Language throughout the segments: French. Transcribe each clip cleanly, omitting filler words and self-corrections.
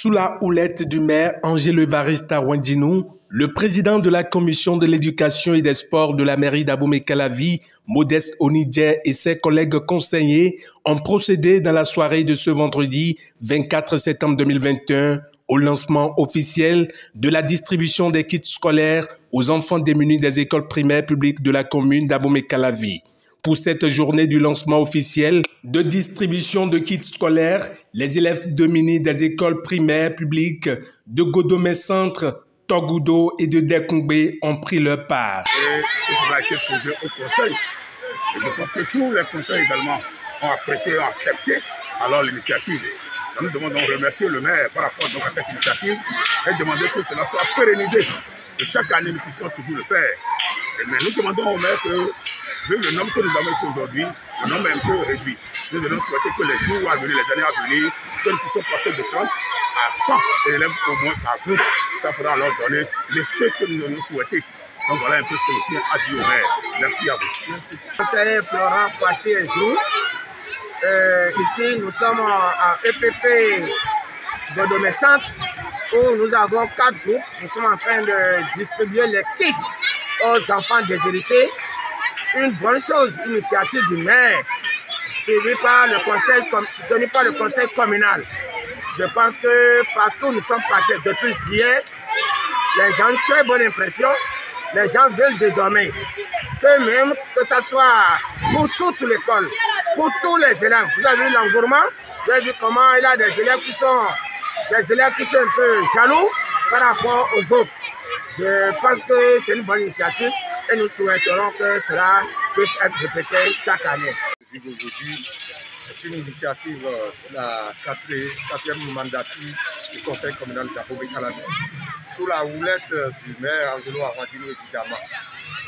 Sous la houlette du maire Angelo Evariste Wandjinou, le président de la commission de l'éducation et des sports de la mairie d'Abomey-Calavi, Modeste Onidje et ses collègues conseillers ont procédé dans la soirée de ce vendredi 24 septembre 2021 au lancement officiel de la distribution des kits scolaires aux enfants démunis des écoles primaires publiques de la commune d'Abomey-Calavi. Pour cette journée du lancement officiel de distribution de kits scolaires, les élèves démunis des écoles primaires publiques de Godomé Centre, Togoudo et de Dekongbe ont pris leur part. Et ce qui a été posé au conseil, et je pense que tous les conseils également ont apprécié et accepté alors l'initiative. Nous demandons de remercier le maire par rapport donc à cette initiative et demander que cela soit pérennisé. Et chaque année, nous puissions toujours le faire. Mais nous demandons au maire que, vu le nombre que nous avons ici aujourd'hui, le nombre est un peu réduit. Nous devons souhaiter que les jours à venir, les années à venir, que nous puissions passer de 30 à 100 élèves au moins par groupe. Ça pourra leur donner l'effet que nous avons souhaité. Donc voilà un peu ce que je tiens à dire au maire. Merci à vous. Conseiller Florent passé un jour. Ici, nous sommes à EPP Godomé Centre où nous avons 4 groupes. Nous sommes en train de distribuer les kits aux enfants déshérités. Une bonne chose, initiative du maire, suivie par le conseil, soutenue par le conseil communal. Je pense que partout nous sommes passés depuis hier, les gens ont une très bonne impression. Les gens veulent désormais que ce soit pour toute l'école, pour tous les élèves. Vous avez vu l'engouement, vous avez vu comment il y a des élèves qui sont un peu jaloux par rapport aux autres. Je pense que c'est une bonne initiative et nous souhaiterons que cela puisse être répété chaque année. Aujourd'hui est une initiative de la quatrième mandature du conseil communal d'Abomey-Calavi, sous la houlette du maire Angelo Wandjinou évidemment.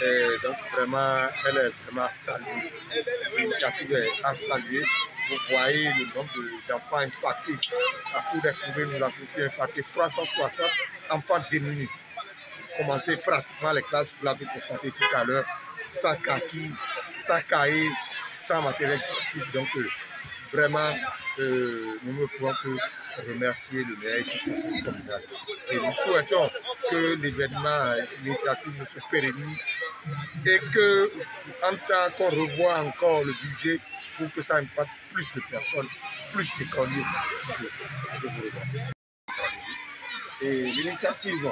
Et donc vraiment, elle est vraiment saluée. L'initiative est à saluer. Vous voyez le nombre d'enfants impactés. À tous les couvées, nous avons pu impacter 360 enfants démunis. Commencer pratiquement les classes, vous l'avez constaté tout à l'heure, sans kaki, sans cahier, sans matériel didactique. Donc vraiment, nous ne pouvons que remercier le maire et le conseil communal. Et nous souhaitons que l'événement, l'initiative se pérennise et que, en tant qu'on revoit encore le budget pour que ça impacte plus de personnes, plus d'écoliers. Et l'initiative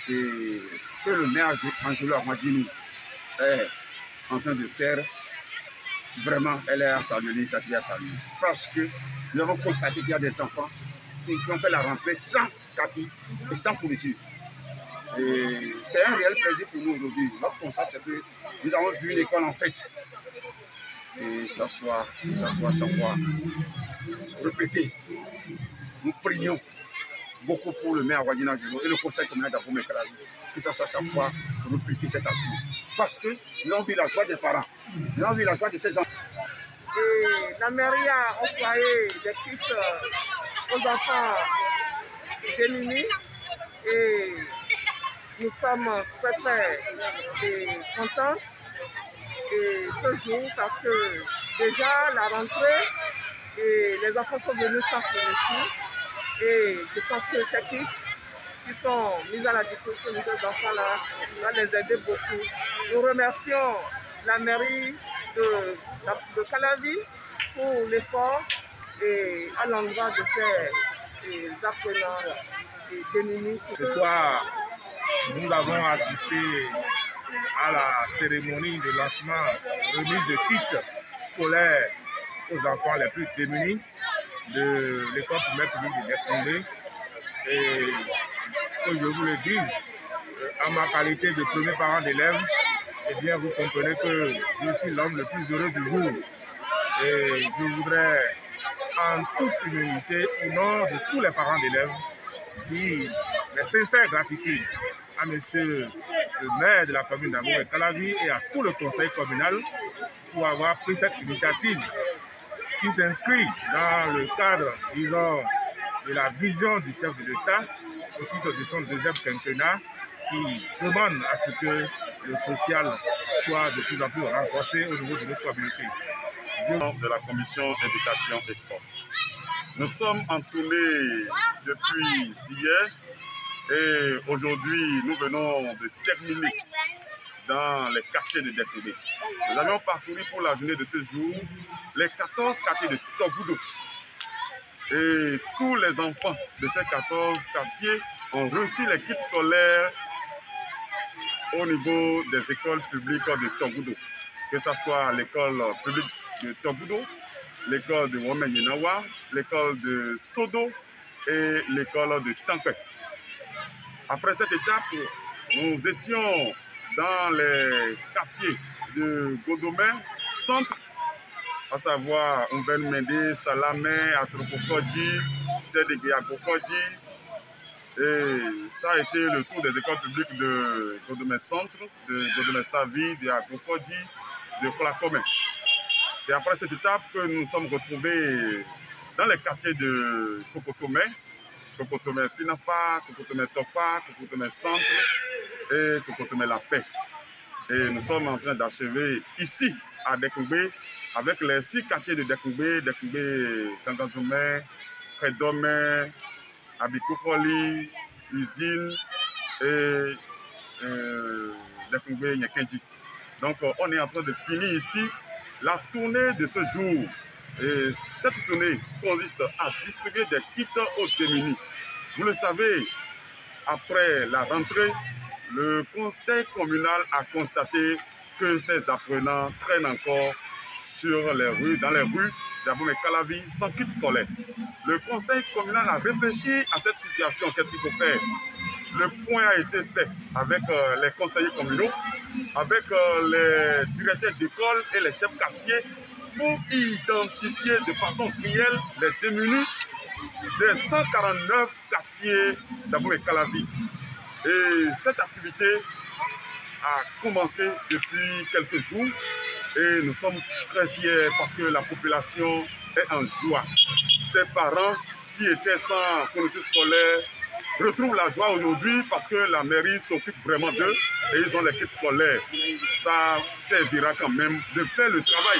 que le maire Angelo Wandjinou est en train de faire, vraiment, elle est à saluer, l'initiative est à saluer. Parce que nous avons constaté qu'il y a des enfants qui ont fait la rentrée sans kaki et sans fourniture. Et c'est un réel plaisir pour nous aujourd'hui. Notre constat, c'est que nous avons vu une école en fête. Et ça soit chaque fois répété. Nous prions beaucoup pour le maire Wandjinou et le conseil communal d'Abomey-Calavi, que ça soit chaque fois répéter cette action. Parce que nous avons vu la joie des parents, nous avons vu la joie de ces enfants. Et la mairie a employé des kits aux enfants démunis et nous sommes très contents et ce jour parce que déjà la rentrée et les enfants sont venus sans fourniture et je pense que ces kits qui sont mis à la disposition de ces enfants-là va les aider beaucoup. Nous remercions la mairie de Calavi pour l'effort et à l'endroit de ces apprenants démunis. Ce soir, nous avons assisté à la cérémonie de lancement, remise de kits scolaires aux enfants les plus démunis de l'école primaire publique de Dekongbe. Et que je vous le dise, à ma qualité de premier parent d'élève, eh bien vous comprenez que je suis l'homme le plus heureux du jour. Et je voudrais, en toute humilité, au nom de tous les parents d'élèves, dire mes sincères gratitudes à monsieur le maire de la commune d'Abomey-Calavi et à tout le conseil communal pour avoir pris cette initiative qui s'inscrit dans le cadre, disons, de la vision du chef de l'État au titre de son deuxième quinquennat qui demande à ce que le social soit de plus en plus renforcé au niveau de notre communauté. De la commission éducation et sport. Nous sommes en tournée depuis hier et aujourd'hui nous venons de terminer dans les quartiers de Dekoumbé. Nous avions parcouru pour la journée de ce jour les 14 quartiers de Togoudou. Et tous les enfants de ces 14 quartiers ont reçu les kits scolaires au niveau des écoles publiques de Togoudou. Que ce soit l'école publique de Togoudou, l'école de Wome Yenawa, l'école de Sodo et l'école de Tampé. Après cette étape, nous étions dans les quartiers de Godomé, centre, à savoir Umben Mende, Salamé, Atropokodji, Sédégué Bokodji. Et ça a été le tour des écoles publiques de Godomé Centre, de Godomé Savi, de Agrokodji, de Kolakome. C'est après cette étape que nous nous sommes retrouvés dans les quartiers de Kokotomé, Kokotomé Finafa, Kokotomé Topa, Kokotomé Centre et Kokotomé La Paix. Et nous sommes en train d'achever ici à Dekoumbé avec les 6 quartiers de Dekoumbé, Dekoumbé Tangazoumé, Prédomé, Abikokoli, Usine et Dekoumbé Nyekendi. Donc on est en train de finir ici la tournée de ce jour. Et cette tournée consiste à distribuer des kits aux démunis. Vous le savez, après la rentrée, le conseil communal a constaté que ces apprenants traînent encore sur les rues, dans les rues d'Abomey-Calavi sans kit scolaire. Le conseil communal a réfléchi à cette situation. Qu'est-ce qu'il faut faire? Le point a été fait avec les conseillers communaux, avec les directeurs d'école et les chefs quartiers pour identifier de façon réelle les démunis des 149 quartiers d'Abomey-Calavi. Et cette activité a commencé depuis quelques jours et nous sommes très fiers parce que la population est en joie. Ces parents qui étaient sans fourniture scolaire retrouvent la joie aujourd'hui parce que la mairie s'occupe vraiment d'eux et ils ont les kits scolaires. Ça servira quand même de faire le travail.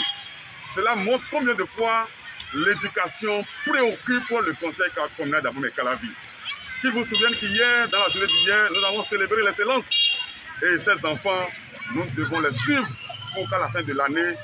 Cela montre combien de fois l'éducation préoccupe le conseil communal d'Abomey-Calavi. Qu'il vous souvienne qu'hier, dans la journée d'hier, nous avons célébré l'excellence. Et ces enfants, nous devons les suivre pour qu'à la fin de l'année,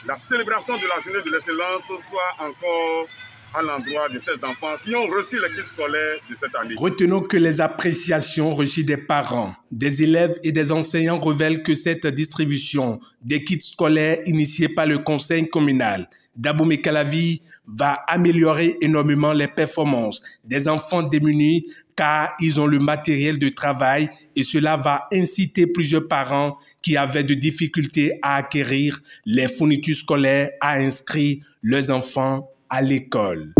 la célébration de la journée de l'excellence soit encore à l'endroit de ces enfants qui ont reçu les kits scolaires de cette année. Retenons que les appréciations reçues des parents, des élèves et des enseignants révèlent que cette distribution des kits scolaires initiée par le conseil communal d'Abomey-Calavi va améliorer énormément les performances des enfants démunis car ils ont le matériel de travail et cela va inciter plusieurs parents qui avaient de difficultés à acquérir les fournitures scolaires à inscrire leurs enfants à l'école.